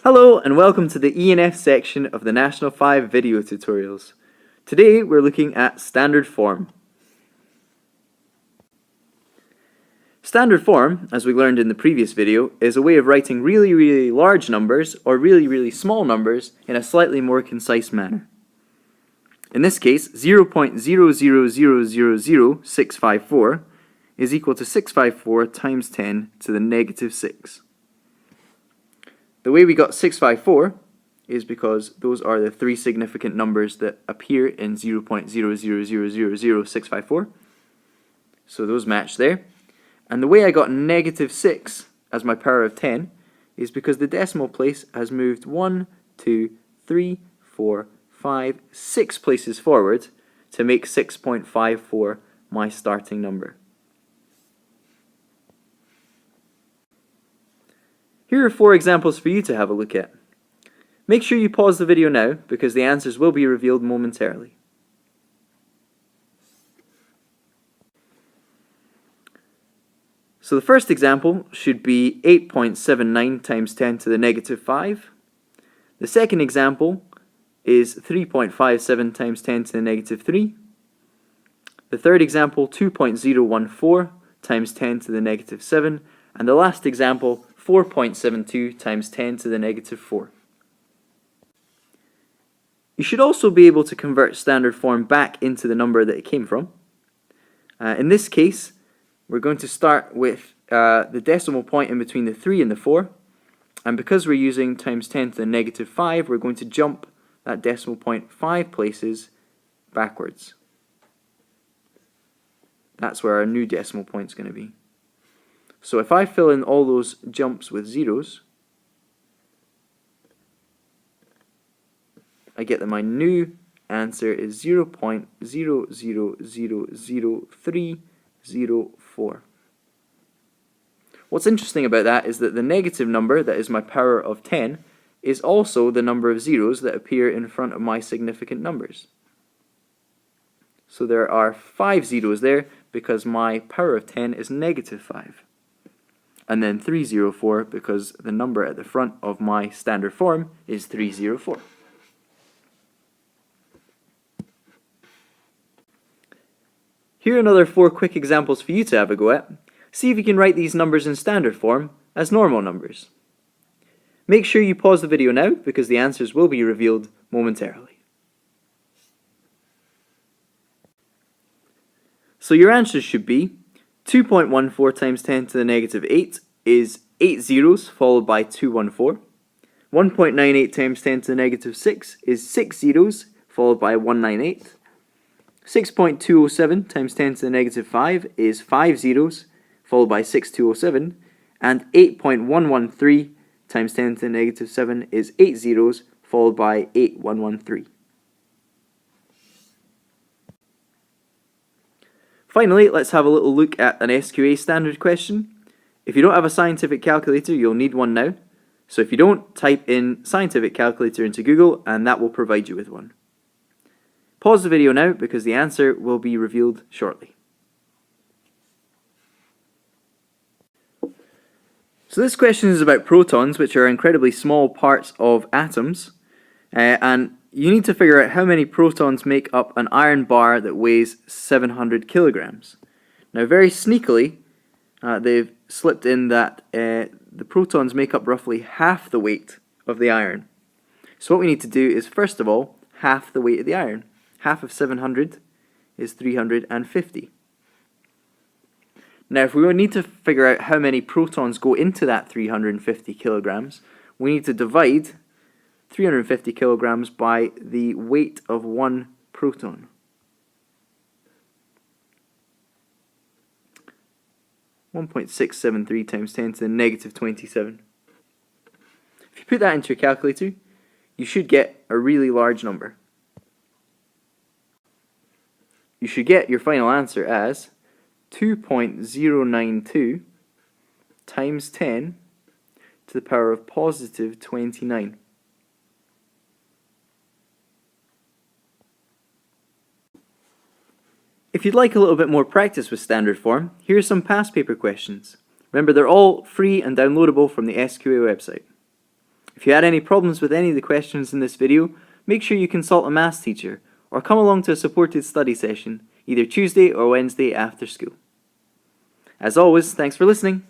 Hello and welcome to the E&F section of the National 5 video tutorials. Today we're looking at standard form. Standard form, as we learned in the previous video, is a way of writing really large numbers or really small numbers in a slightly more concise manner. In this case, 0.0000654 is equal to 654 times 10 to the negative 6. The way we got 654 is because those are the three significant numbers that appear in 0.0000654. So those match there. And the way I got negative 6 as my power of 10 is because the decimal place has moved 1, 2, 3, 4, 5, 6 places forward to make 6.54 my starting number. Here are 4 examples for you to have a look at. Make sure you pause the video now because the answers will be revealed momentarily. So the first example should be 8.79 times 10 to the negative 5. The second example is 3.57 times 10 to the negative 3. The third example, 2.014 times 10 to the negative 7. And the last example, 4.72 times 10 to the negative 4. You should also be able to convert standard form back into the number that it came from. In this case, we're going to start with the decimal point in between the 3 and the 4. And because we're using times 10 to the negative 5, we're going to jump that decimal point 5 places backwards. That's where our new decimal point is going to be. So if I fill in all those jumps with zeros, I get that my new answer is 0.000304. What's interesting about that is that the negative number, that is my power of 10, is also the number of zeros that appear in front of my significant numbers. So there are 5 zeros there because my power of 10 is negative 5. And then 304 because the number at the front of my standard form is 304. Here are another 4 quick examples for you to have a go at. See if you can write these numbers in standard form as normal numbers. Make sure you pause the video now because the answers will be revealed momentarily. So your answers should be 2.14 times 10 to the negative 8 is 8 zeros followed by 214. 1.98 times 10 to the negative 6 is 6 zeros followed by 198. 6.207 times 10 to the negative 5 is 5 zeros followed by 6207. And 8.113 times 10 to the negative 7 is 8 zeros followed by 8113. Finally, let's have a little look at an SQA standard question. If you don't have a scientific calculator, you'll need one now. So if you don't, type in scientific calculator into Google and that will provide you with one. Pause the video now because the answer will be revealed shortly. So this question is about protons, which are incredibly small parts of atoms. And you need to figure out how many protons make up an iron bar that weighs 700 kilograms. Now very sneakily, they've slipped in that the protons make up roughly half the weight of the iron. So what we need to do is first of all, half the weight of the iron. Half of 700 is 350. Now if we need to figure out how many protons go into that 350 kilograms, we need to divide 350 kilograms by the weight of one proton. 1.673 times 10 to the negative 27. If you put that into your calculator, you should get a really large number. You should get your final answer as 2.092 times 10 to the power of positive 29. If you'd like a little bit more practice with standard form, here are some past paper questions. Remember, they're all free and downloadable from the SQA website. If you had any problems with any of the questions in this video, make sure you consult a maths teacher or come along to a supported study session either Tuesday or Wednesday after school. As always, thanks for listening.